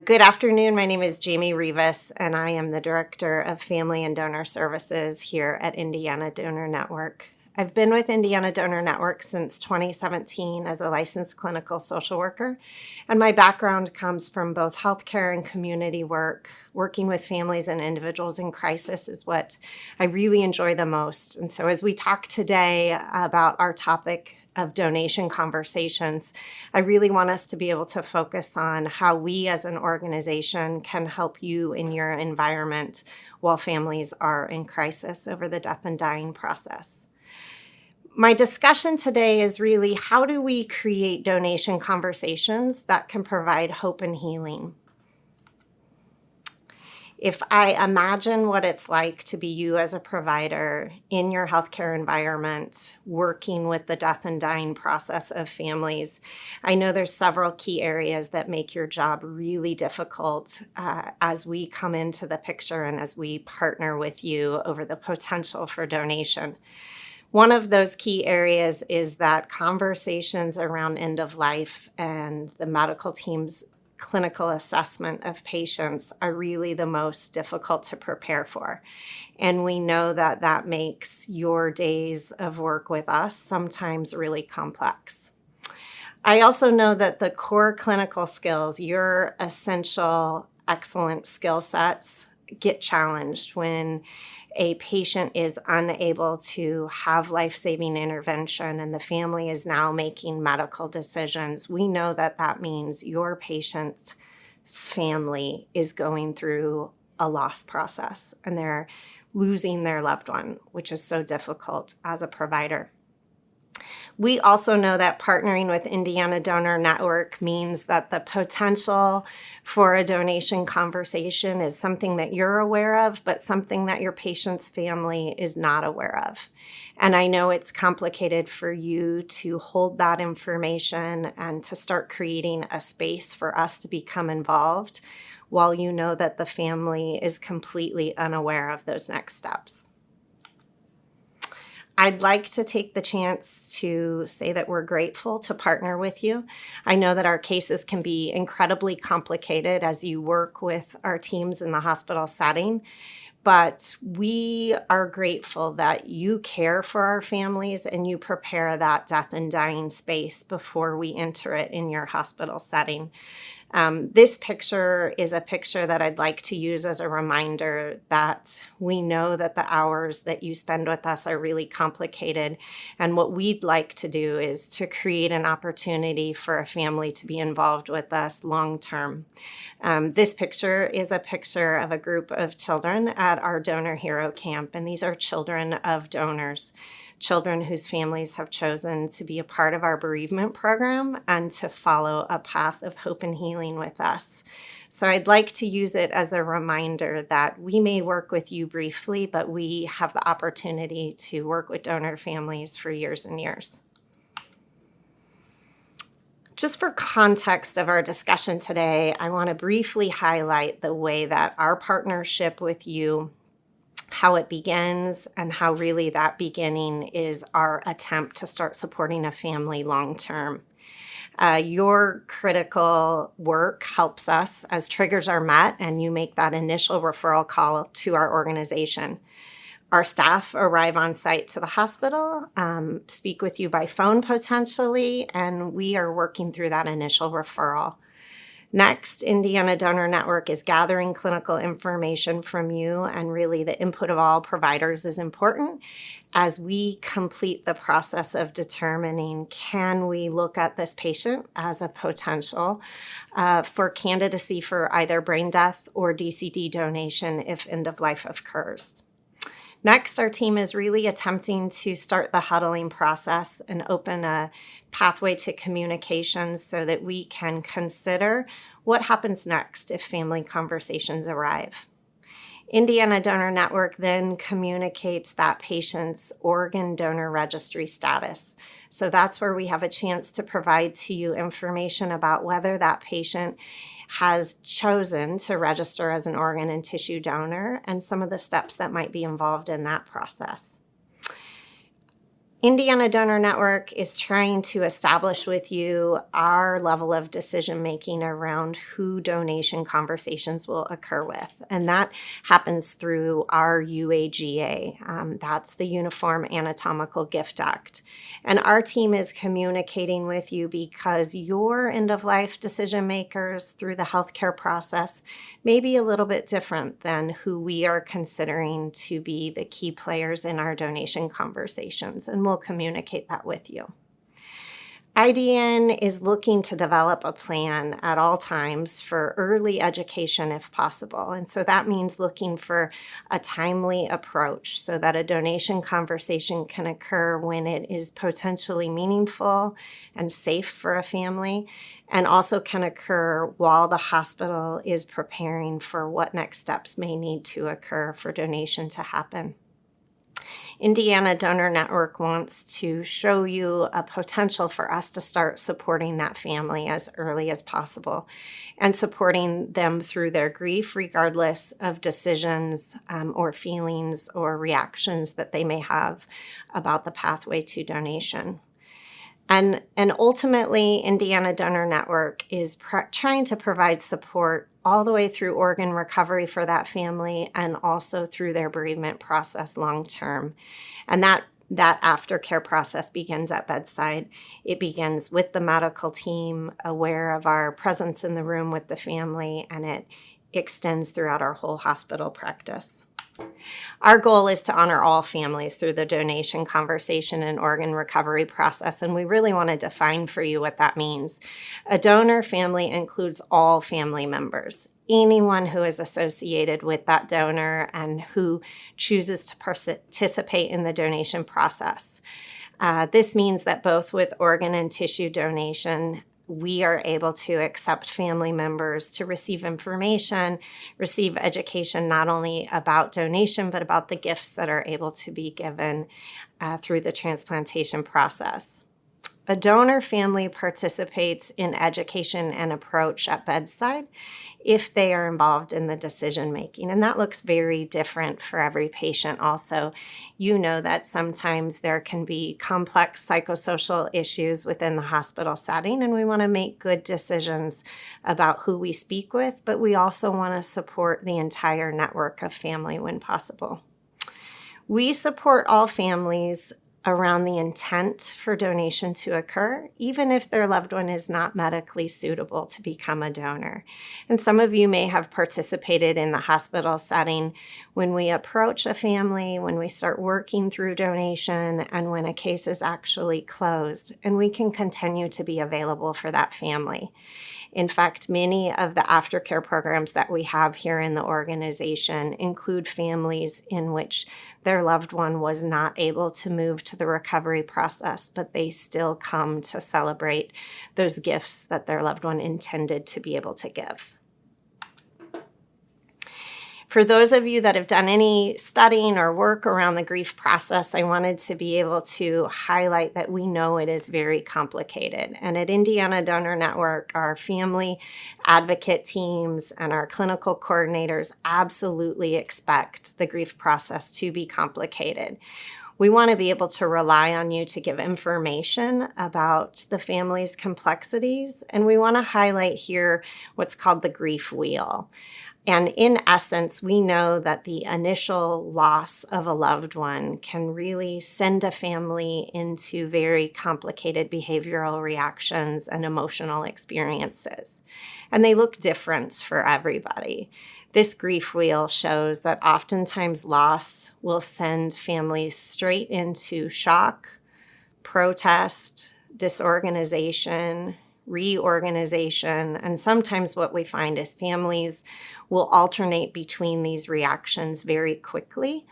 Good afternoon. My name is Jamie Rivas, and I am the Director of Family and Donor Services here at Indiana Donor Network. I've been with Indiana Donor Network since 2017 as a licensed clinical social worker, and my background comes from both healthcare and community work. Working with families and individuals in crisis is what I really enjoy the most. And so as we talk today about our topic of donation conversations, I really want us to be able to focus on how we as an organization can help you in your environment while families are in crisis over the death and dying process. My discussion today is really how do we create donation conversations that can provide hope and healing? If I imagine what it's like to be you as a provider in your healthcare environment, working with the death and dying process of families, I know there's several key areas that make your job really difficult as we come into the picture and as we partner with you over the potential for donation. One of those key areas is that conversations around end of life and the medical team's clinical assessment of patients are really the most difficult to prepare for. And we know that that makes your days of work with us sometimes really complex. I also know that the core clinical skills, your essential excellent skill sets, get challenged when a patient is unable to have life-saving intervention and the family is now making medical decisions. We know that that means your patient's family is going through a loss process and they're losing their loved one, which is so difficult as a provider. We also know that partnering with Indiana Donor Network means that the potential for a donation conversation is something that you're aware of, but something that your patient's family is not aware of. And I know it's complicated for you to hold that information and to start creating a space for us to become involved while you know that the family is completely unaware of those next steps. I'd like to take the chance to say that we're grateful to partner with you. I know that our cases can be incredibly complicated as you work with our teams in the hospital setting, but we are grateful that you care for our families and you prepare that death and dying space before we enter it in your hospital setting. This picture is a picture that I'd like to use as a reminder that we know that the hours that you spend with us are really complicated. And what we'd like to do is to create an opportunity for a family to be involved with us long term. This picture is a picture of a group of children at our Donor Hero Camp. And these are children of donors. Children whose families have chosen to be a part of our bereavement program and to follow a path of hope and healing with us. So I'd like to use it as a reminder that we may work with you briefly, but we have the opportunity to work with donor families for years and years. Just for context of our discussion today, I want to briefly highlight the way that our partnership with you, how it begins, and how really that beginning is our attempt to start supporting a family long-term. Your critical work helps us as triggers are met and you make that initial referral call to our organization. Our staff arrive on site to the hospital, speak with you by phone potentially, and we are working through that initial referral. Next, Indiana Donor Network is gathering clinical information from you, and really the input of all providers is important as we complete the process of determining, can we look at this patient as a potential for candidacy for either brain death or DCD donation if end of life occurs. Next, our team is really attempting to start the huddling process and open a pathway to communication so that we can consider what happens next if family conversations arrive. Indiana Donor Network then communicates that patient's organ donor registry status. So that's where we have a chance to provide to you information about whether that patient has chosen to register as an organ and tissue donor and some of the steps that might be involved in that process. Indiana Donor Network is trying to establish with you our level of decision making around who donation conversations will occur with. And that happens through our UAGA. That's the Uniform Anatomical Gift Act. And our team is communicating with you because your end-of-life decision makers through the healthcare process may be a little bit different than who we are considering to be the key players in our donation conversations. And we'll communicate that with you. IDN is looking to develop a plan at all times for early education if possible. And so that means looking for a timely approach so that a donation conversation can occur when it is potentially meaningful and safe for a family, and also can occur while the hospital is preparing for what next steps may need to occur for donation to happen. Indiana Donor Network wants to show you a potential for us to start supporting that family as early as possible and supporting them through their grief, regardless of decisions or feelings or reactions that they may have about the pathway to donation. And ultimately, Indiana Donor Network is trying to provide support all the way through organ recovery for that family and also through their bereavement process long term. And that aftercare process begins at bedside. It begins with the medical team, aware of our presence in the room with the family, and it extends throughout our whole hospital practice. Our goal is to honor all families through the donation conversation and organ recovery process, and we really want to define for you what that means. A donor family includes all family members, anyone who is associated with that donor and who chooses to participate in the donation process. This means that both with organ and tissue donation, we are able to accept family members to receive information, receive education not only about donation, but about the gifts that are able to be given through the transplantation process. A donor family participates in education and approach at bedside if they are involved in the decision making. And that looks very different for every patient also. You know that sometimes there can be complex psychosocial issues within the hospital setting, and we want to make good decisions about who we speak with, but we also want to support the entire network of family when possible. We support all families around the intent for donation to occur, even if their loved one is not medically suitable to become a donor. And some of you may have participated in the hospital setting when we approach a family, when we start working through donation, and when a case is actually closed, and we can continue to be available for that family. In fact, many of the aftercare programs that we have here in the organization include families in which their loved one was not able to move to the recovery process, but they still come to celebrate those gifts that their loved one intended to be able to give. For those of you that have done any studying or work around the grief process, I wanted to be able to highlight that we know it is very complicated. And at Indiana Donor Network, our family advocate teams and our clinical coordinators absolutely expect the grief process to be complicated. We want to be able to rely on you to give information about the family's complexities, and we want to highlight here what's called the grief wheel. And in essence, we know that the initial loss of a loved one can really send a family into very complicated behavioral reactions and emotional experiences. And they look different for everybody. This grief wheel shows that oftentimes loss will send families straight into shock, protest, disorganization, reorganization, and sometimes what we find is families will alternate between these reactions very quickly.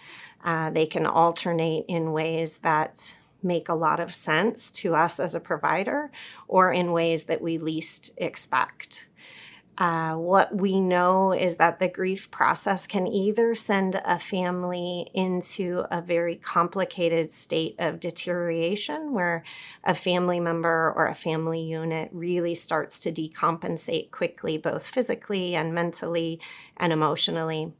They can alternate in ways that make a lot of sense to us as a provider or in ways that we least expect. What we know is that the grief process can either send a family into a very complicated state of deterioration where a family member or a family unit really starts to decompensate quickly, both physically and mentally and emotionally.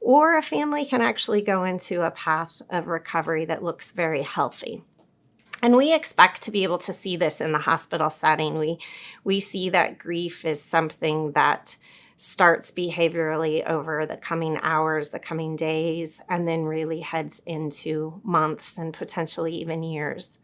Or a family can actually go into a path of recovery that looks very healthy. And we expect to be able to see this in the hospital setting. We see that grief is something that starts behaviorally over the coming hours, the coming days, and then really heads into months and potentially even years.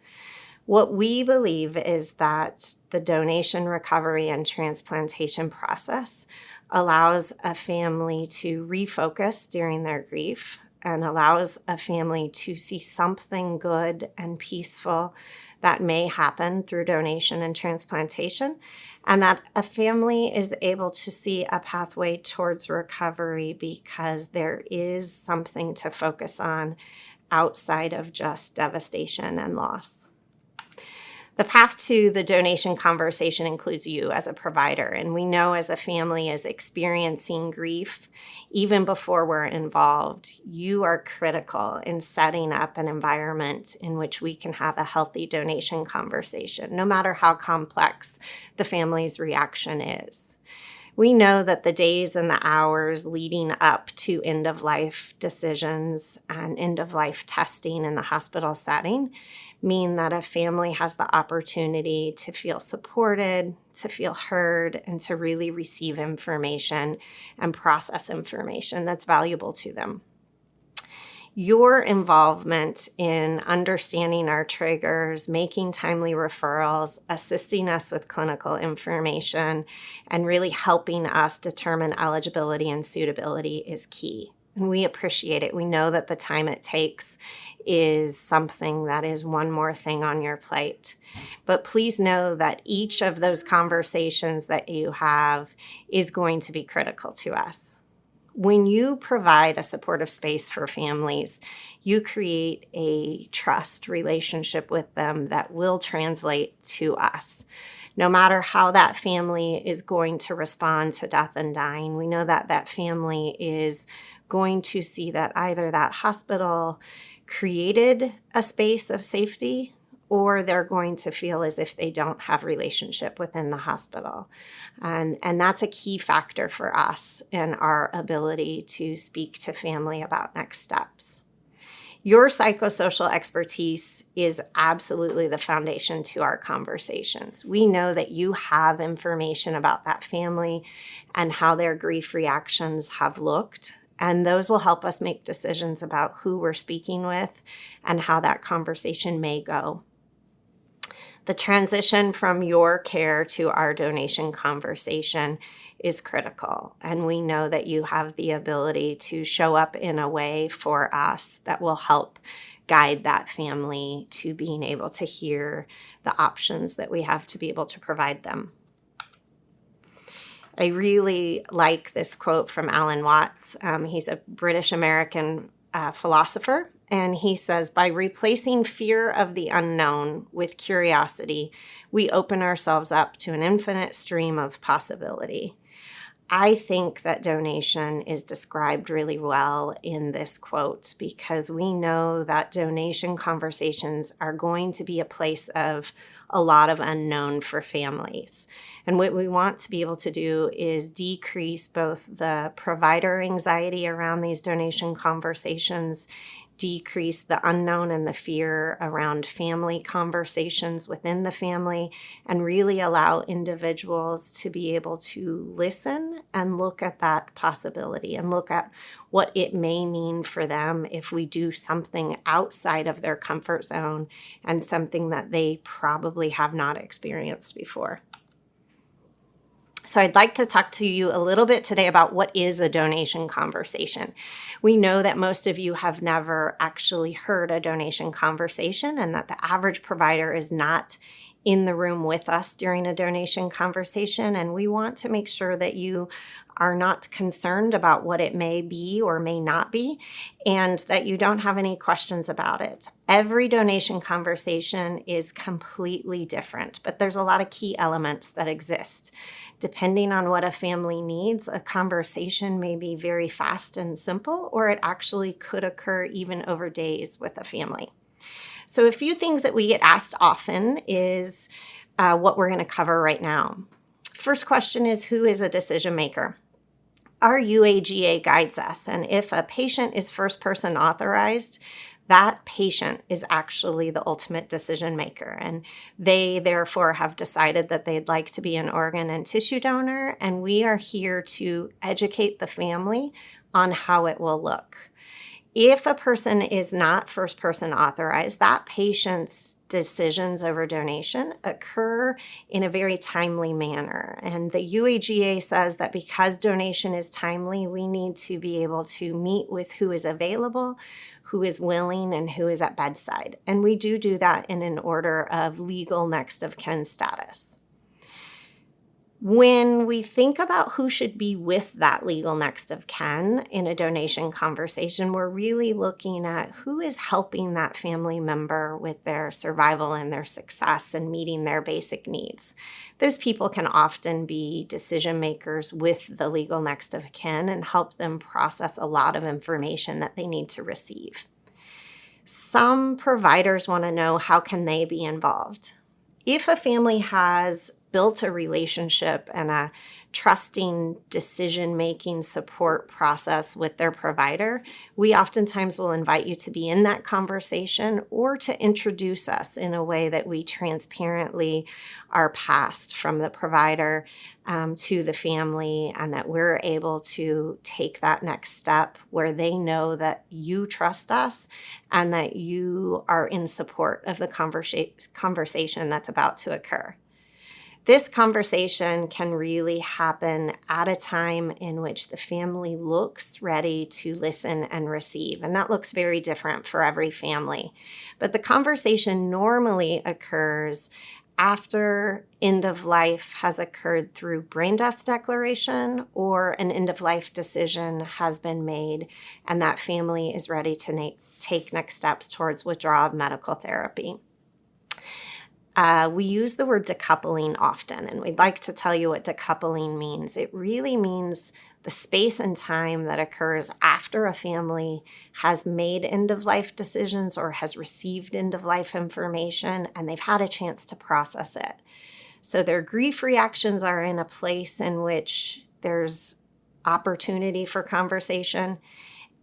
What we believe is that the donation, recovery, and transplantation process allows a family to refocus during their grief and allows a family to see something good and peaceful that may happen through donation and transplantation, and that a family is able to see a pathway towards recovery because there is something to focus on outside of just devastation and loss. The path to the donation conversation includes you as a provider, and we know as a family is experiencing grief, even before we're involved, you are critical in setting up an environment in which we can have a healthy donation conversation, no matter how complex the family's reaction is. We know that the days and the hours leading up to end-of-life decisions and end-of-life testing in the hospital setting mean that a family has the opportunity to feel supported, to feel heard, and to really receive information and process information that's valuable to them. Your involvement in understanding our triggers, making timely referrals, assisting us with clinical information, and really helping us determine eligibility and suitability is key. And we appreciate it. We know that the time it takes is something that is one more thing on your plate. But please know that each of those conversations that you have is going to be critical to us. When you provide a supportive space for families, you create a trust relationship with them that will translate to us. No matter how that family is going to respond to death and dying, we know that that family is going to see that either that hospital created a space of safety or they're going to feel as if they don't have relationship within the hospital. And that's a key factor for us in our ability to speak to family about next steps. Your psychosocial expertise is absolutely the foundation to our conversations. We know that you have information about that family and how their grief reactions have looked, and those will help us make decisions about who we're speaking with and how that conversation may go. The transition from your care to our donation conversation is critical, and we know that you have the ability to show up in a way for us that will help guide that family to being able to hear the options that we have to be able to provide them. I really like this quote from Alan Watts. He's a British American philosopher, and he says, by replacing fear of the unknown with curiosity, we open ourselves up to an infinite stream of possibility. I think that donation is described really well in this quote because we know that donation conversations are going to be a place of a lot of unknown for families. And what we want to be able to do is decrease both the provider anxiety around these donation conversations, decrease the unknown and the fear around family conversations within the family, and really allow individuals to be able to listen and look at that possibility and look at what it may mean for them if we do something outside of their comfort zone and something that they probably have not experienced before. So I'd like to talk to you a little bit today about what is a donation conversation. We know that most of you have never actually heard a donation conversation and that the average provider is not in the room with us during a donation conversation. And we want to make sure that you are not concerned about what it may be or may not be, and that you don't have any questions about it. Every donation conversation is completely different, but there's a lot of key elements that exist. Depending on what a family needs, a conversation may be very fast and simple, or it actually could occur even over days with a family. So a few things that we get asked often is what we're going to cover right now. First question is, who is a decision maker? Our UAGA guides us, and if a patient is first person authorized, that patient is actually the ultimate decision maker. And they therefore have decided that they'd like to be an organ and tissue donor. And we are here to educate the family on how it will look. If a person is not first person authorized, that patient's decisions over donation occur in a very timely manner. And the UAGA says that because donation is timely, we need to be able to meet with who is available, who is willing, and who is at bedside. And we do that in an order of legal next of kin status. When we think about who should be with that legal next of kin in a donation conversation, we're really looking at who is helping that family member with their survival and their success and meeting their basic needs. Those people can often be decision makers with the legal next of kin and help them process a lot of information that they need to receive. Some providers want to know how can they be involved. If a family has built a relationship and a trusting decision-making support process with their provider, we oftentimes will invite you to be in that conversation or to introduce us in a way that we transparently are passed from the provider to the family, and that we're able to take that next step where they know that you trust us and that you are in support of the conversation that's about to occur. This conversation can really happen at a time in which the family looks ready to listen and receive. And that looks very different for every family. But the conversation normally occurs after end of life has occurred through brain death declaration, or an end of life decision has been made and that family is ready to take next steps towards withdrawal of medical therapy. We use the word decoupling often, and we'd like to tell you what decoupling means. It really means the space and time that occurs after a family has made end-of-life decisions or has received end-of-life information, and they've had a chance to process it. So their grief reactions are in a place in which there's opportunity for conversation,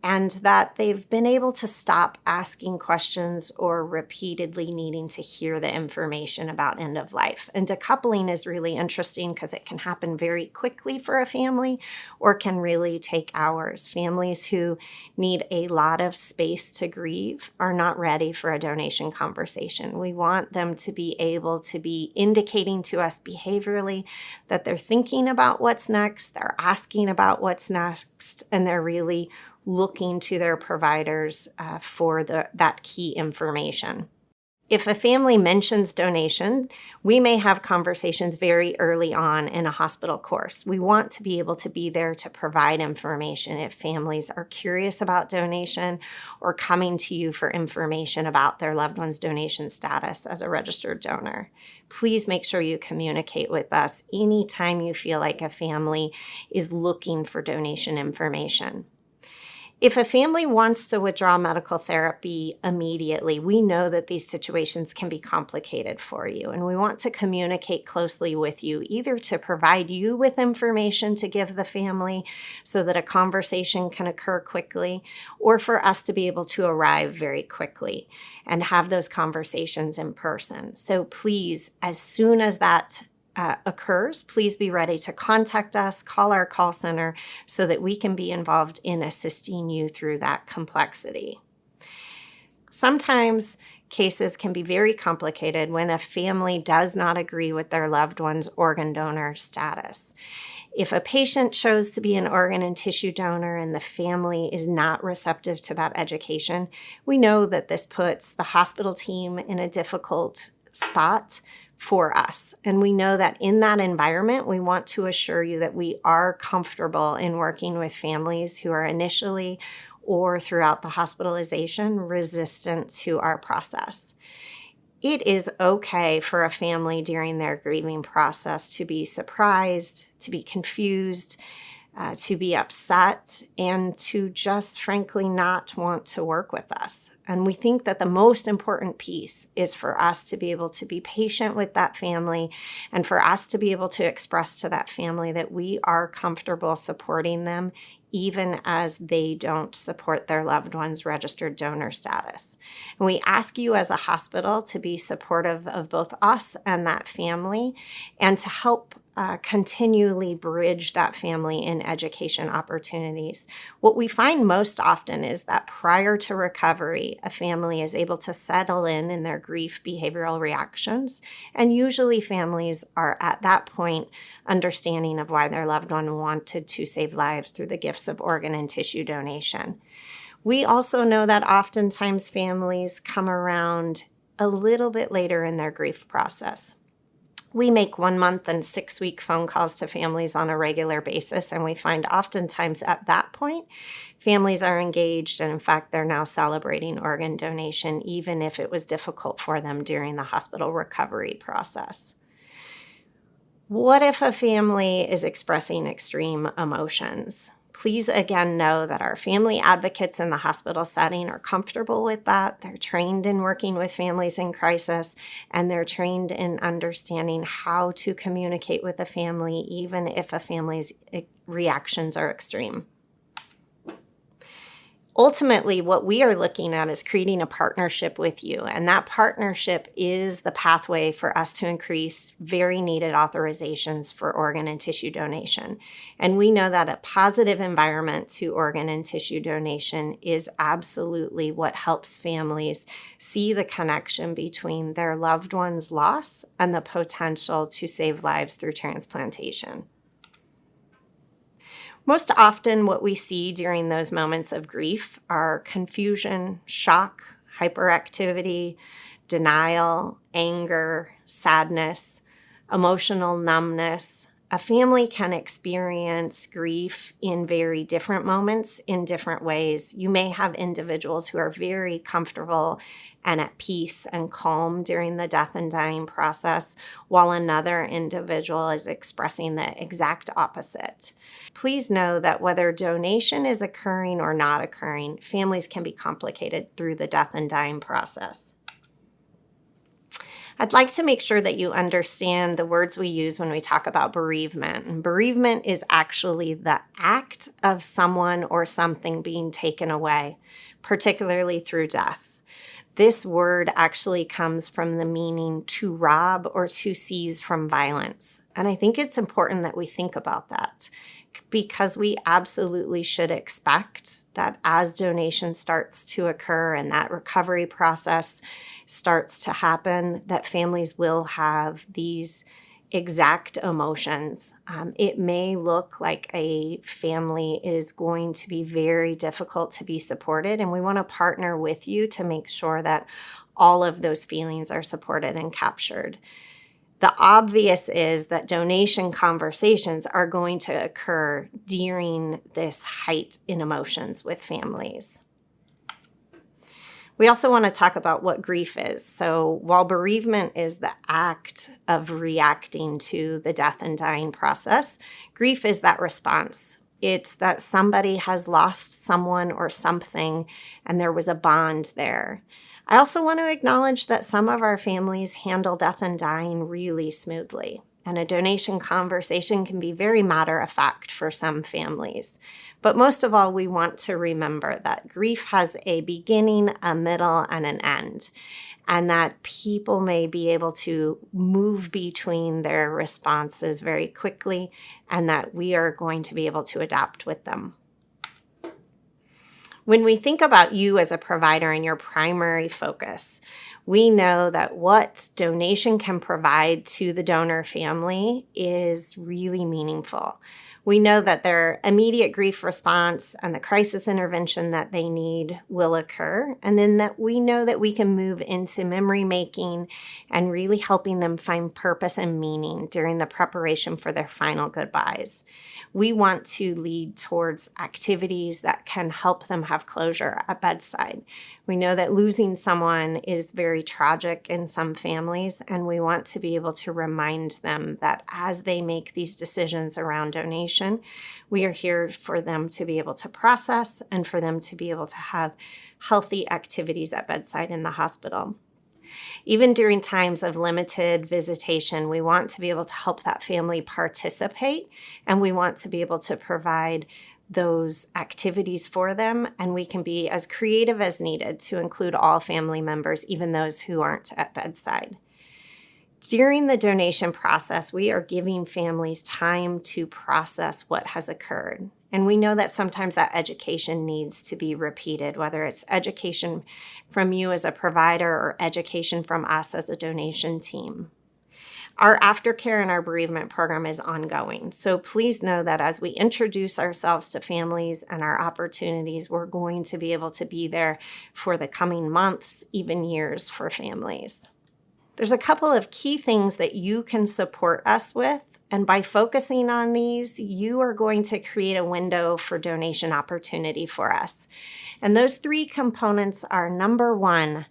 and that they've been able to stop asking questions or repeatedly needing to hear the information about end of life. And decoupling is really interesting because it can happen very quickly for a family or can really take hours. Families who need a lot of space to grieve are not ready for a donation conversation. We want them to be able to be indicating to us behaviorally that they're thinking about what's next, they're asking about what's next, and they're really looking to their providers for that key information. If a family mentions donation, we may have conversations very early on in a hospital course. We want to be able to be there to provide information if families are curious about donation or coming to you for information about their loved one's donation status as a registered donor. Please make sure you communicate with us anytime you feel like a family is looking for donation information. If a family wants to withdraw medical therapy immediately, we know that these situations can be complicated for you, and we want to communicate closely with you, either to provide you with information to give the family so that a conversation can occur quickly, or for us to be able to arrive very quickly and have those conversations in person. So please, as soon as that occurs, please be ready to contact us, call our call center so that we can be involved in assisting you through that complexity. Sometimes cases can be very complicated when a family does not agree with their loved one's organ donor status. If a patient chose to be an organ and tissue donor and the family is not receptive to that education, we know that this puts the hospital team in a difficult spot for us. And we know that in that environment, we want to assure you that we are comfortable in working with families who are initially or throughout the hospitalization resistant to our process. It is okay for a family during their grieving process to be surprised, to be confused, to be upset, and to just frankly not want to work with us. And we think that the most important piece is for us to be able to be patient with that family and for us to be able to express to that family that we are comfortable supporting them even as they don't support their loved one's registered donor status. And we ask you as a hospital to be supportive of both us and that family and to help continually bridge that family in education opportunities. What we find most often is that prior to recovery, a family is able to settle in their grief behavioral reactions. And usually families are at that point understanding of why their loved one wanted to save lives through the gifts of organ and tissue donation. We also know that oftentimes families come around a little bit later in their grief process. We make 1 month and 6 week phone calls to families on a regular basis, and we find oftentimes at that point, families are engaged, and in fact, they're now celebrating organ donation, even if it was difficult for them during the hospital recovery process. What if a family is expressing extreme emotions? Please again know that our family advocates in the hospital setting are comfortable with that. They're trained in working with families in crisis, and they're trained in understanding how to communicate with a family, even if a family's reactions are extreme. Ultimately, what we are looking at is creating a partnership with you, and that partnership is the pathway for us to increase very needed authorizations for organ and tissue donation. And we know that a positive environment to organ and tissue donation is absolutely what helps families see the connection between their loved one's loss and the potential to save lives through transplantation. Most often, what we see during those moments of grief are confusion, shock, hyperactivity, denial, anger, sadness, emotional numbness. A family can experience grief in very different moments in different ways. You may have individuals who are very comfortable and at peace and calm during the death and dying process, while another individual is expressing the exact opposite. Please know that whether donation is occurring or not occurring, families can be complicated through the death and dying process. I'd like to make sure that you understand the words we use when we talk about bereavement. And bereavement is actually the act of someone or something being taken away, particularly through death. This word actually comes from the meaning to rob or to seize from violence. And I think it's important that we think about that, because we absolutely should expect that as donation starts to occur and that recovery process starts to happen, that families will have these exact emotions. It may look like a family is going to be very difficult to be supported, and we want to partner with you to make sure that all of those feelings are supported and captured. The obvious is that donation conversations are going to occur during this height in emotions with families. We also want to talk about what grief is. So while bereavement is the act of reacting to the death and dying process, grief is that response. It's that somebody has lost someone or something, and there was a bond there. I also want to acknowledge that some of our families handle death and dying really smoothly, and a donation conversation can be very matter-of-fact for some families. But most of all, we want to remember that grief has a beginning, a middle, and an end, and that people may be able to move between their responses very quickly, and that we are going to be able to adapt with them. When we think about you as a provider and your primary focus, we know that what donation can provide to the donor family is really meaningful. We know that their immediate grief response and the crisis intervention that they need will occur, and then that we know that we can move into memory making and really helping them find purpose and meaning during the preparation for their final goodbyes. We want to lead towards activities that can help them have closure at bedside. We know that losing someone is very tragic in some families, and we want to be able to remind them that as they make these decisions around donation, donation. We are here for them to be able to process and for them to be able to have healthy activities at bedside in the hospital. Even during times of limited visitation, we want to be able to help that family participate, and we want to be able to provide those activities for them, and we can be as creative as needed to include all family members, even those who aren't at bedside. During the donation process, we are giving families time to process what has occurred. And we know that sometimes that education needs to be repeated, whether it's education from you as a provider or education from us as a donation team. Our aftercare and our bereavement program is ongoing. So please know that as we introduce ourselves to families and our opportunities, we're going to be able to be there for the coming months, even years for families. There's a couple of key things that you can support us with, and by focusing on these, you are going to create a window for donation opportunity for us. And those three components are, number one,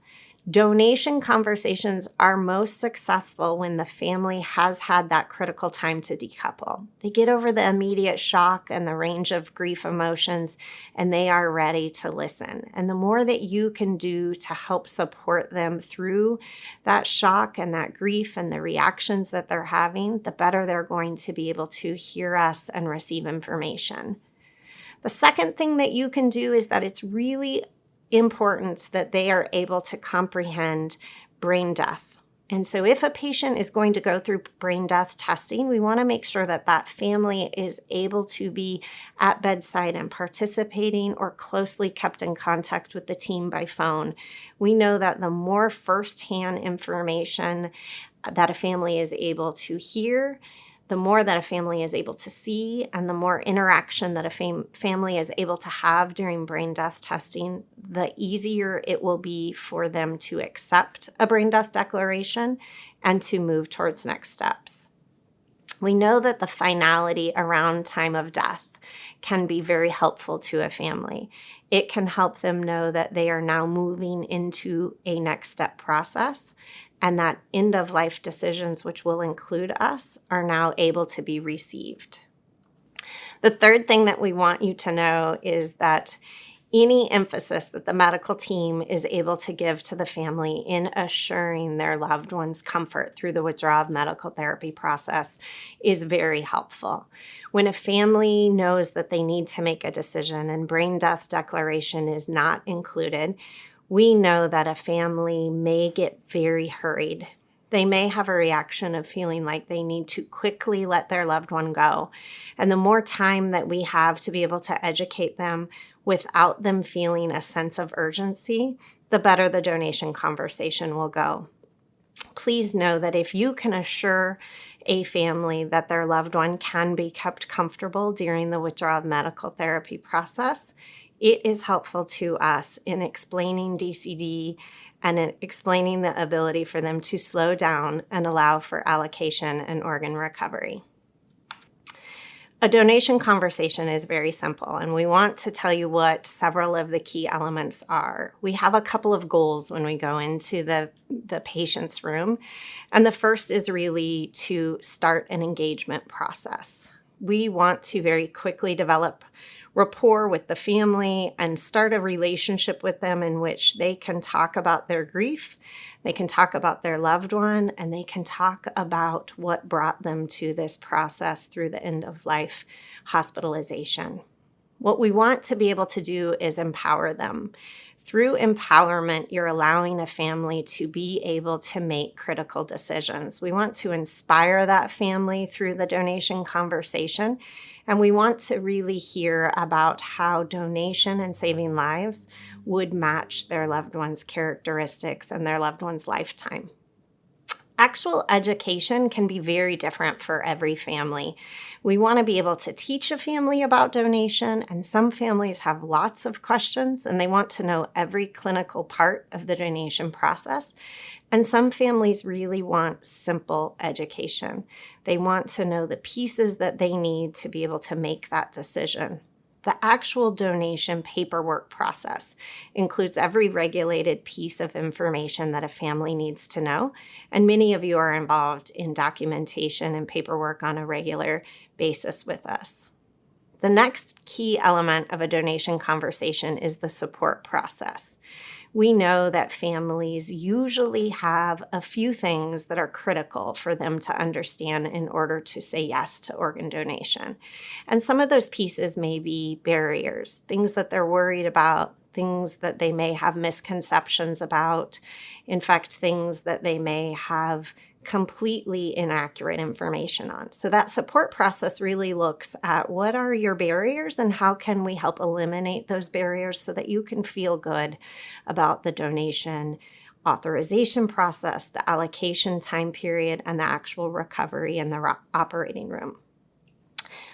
donation conversations are most successful when the family has had that critical time to decouple. They get over the immediate shock and the range of grief emotions, and they are ready to listen. And the more that you can do to help support them through that shock and that grief and the reactions that they're having, the better they're going to be able to hear us and receive information. The second thing that you can do is that it's really important that they are able to comprehend brain death. And so if a patient is going to go through brain death testing, we want to make sure that that family is able to be at bedside and participating or closely kept in contact with the team by phone. We know that the more firsthand information that a family is able to hear, the more that a family is able to see, and the more interaction that a family is able to have during brain death testing, the easier it will be for them to accept a brain death declaration and to move towards next steps. We know that the finality around time of death can be very helpful to a family. It can help them know that they are now moving into a next step process, and that end-of-life decisions, which will include us, are now able to be received. The third thing that we want you to know is that any emphasis that the medical team is able to give to the family in assuring their loved one's comfort through the withdrawal of medical therapy process is very helpful. When a family knows that they need to make a decision and brain death declaration is not included, we know that a family may get very hurried. They may have a reaction of feeling like they need to quickly let their loved one go. And the more time that we have to be able to educate them without them feeling a sense of urgency, the better the donation conversation will go. Please know that if you can assure a family that their loved one can be kept comfortable during the withdrawal of medical therapy process, it is helpful to us in explaining DCD and in explaining the ability for them to slow down and allow for allocation and organ recovery. A donation conversation is very simple, and we want to tell you what several of the key elements are. We have a couple of goals when we go into the patient's room, and the first is really to start an engagement process. We want to very quickly develop rapport with the family and start a relationship with them in which they can talk about their grief, they can talk about their loved one, and they can talk about what brought them to this process through the end-of-life hospitalization. What we want to be able to do is empower them. Through empowerment, you're allowing a family to be able to make critical decisions. We want to inspire that family through the donation conversation, and we want to really hear about how donation and saving lives would match their loved one's characteristics and their loved one's lifetime. Actual education can be very different for every family. We want to be able to teach a family about donation, and some families have lots of questions and they want to know every clinical part of the donation process. And some families really want simple education. They want to know the pieces that they need to be able to make that decision. The actual donation paperwork process includes every regulated piece of information that a family needs to know, and many of you are involved in documentation and paperwork on a regular basis with us. The next key element of a donation conversation is the support process. We know that families usually have a few things that are critical for them to understand in order to say yes to organ donation. And some of those pieces may be barriers, things that they're worried about, things that they may have misconceptions about, in fact, things that they may have completely inaccurate information on. So that support process really looks at what are your barriers and how can we help eliminate those barriers so that you can feel good about the donation authorization process, the allocation time period, and the actual recovery in the operating room.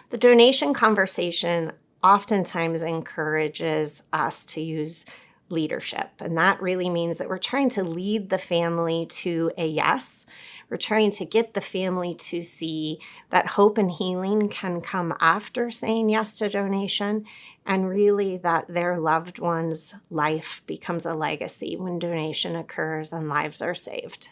The donation conversation oftentimes encourages us to use leadership. And that really means that we're trying to lead the family to a yes. We're trying to get the family to see that hope and healing can come after saying yes to donation, and really that their loved one's life becomes a legacy when donation occurs and lives are saved.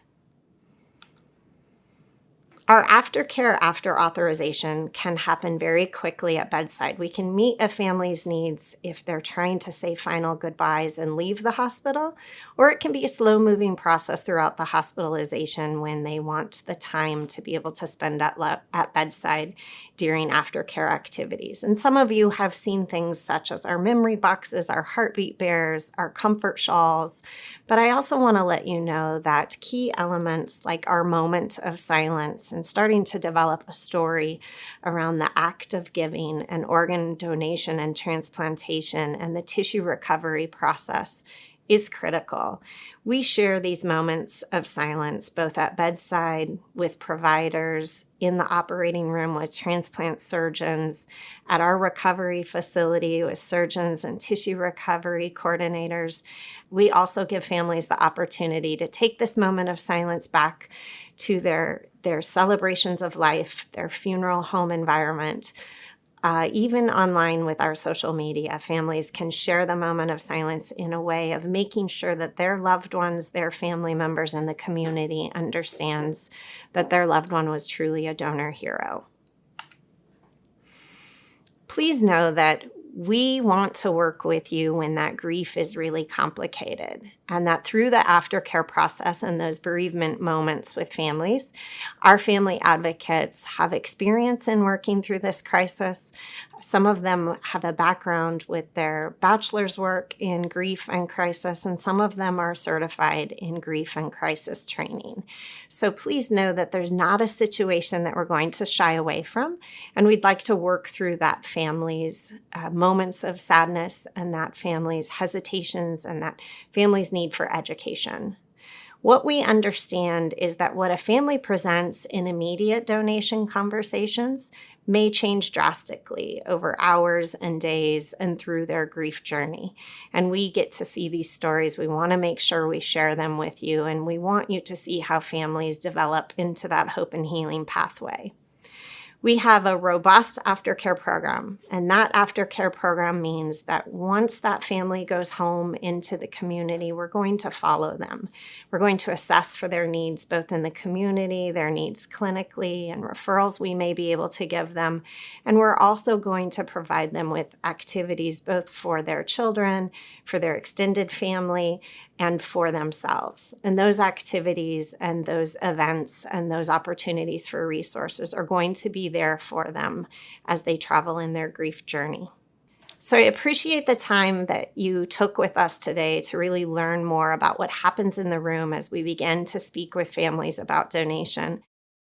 Our aftercare after authorization can happen very quickly at bedside. We can meet a family's needs if they're trying to say final goodbyes and leave the hospital, or it can be a slow-moving process throughout the hospitalization when they want the time to be able to spend at bedside during aftercare activities. And some of you have seen things such as our memory boxes, our heartbeat bears, our comfort shawls, but I also want to let you know that key elements like our moment of silence and starting to develop a story around the act of giving and organ donation and transplantation and the tissue recovery process is critical. We share these moments of silence both at bedside with providers, in the operating room with transplant surgeons, at our recovery facility with surgeons and tissue recovery coordinators. We also give families the opportunity to take this moment of silence back to their celebrations of life, their funeral home environment. Even online with our social media, families can share the moment of silence in a way of making sure that their loved ones, their family members, and the community understands that their loved one was truly a donor hero. Please know that we want to work with you when that grief is really complicated, and that through the aftercare process and those bereavement moments with families, our family advocates have experience in working through this crisis. Some of them have a background with their bachelor's work in grief and crisis, and some of them are certified in grief and crisis training. So please know that there's not a situation that we're going to shy away from, and we'd like to work through that family's moments of sadness and that family's hesitations and that family's need for education. What we understand is that what a family presents in immediate donation conversations may change drastically over hours and days and through their grief journey. And we get to see these stories. We want to make sure we share them with you, and we want you to see how families develop into that hope and healing pathway. We have a robust aftercare program, and that aftercare program means that once that family goes home into the community, we're going to follow them. We're going to assess for their needs both in the community, their needs clinically, and referrals we may be able to give them. And we're also going to provide them with activities both for their children, for their extended family, and for themselves. And those activities and those events and those opportunities for resources are going to be there for them as they travel in their grief journey. So I appreciate the time that you took with us today to really learn more about what happens in the room as we begin to speak with families about donation.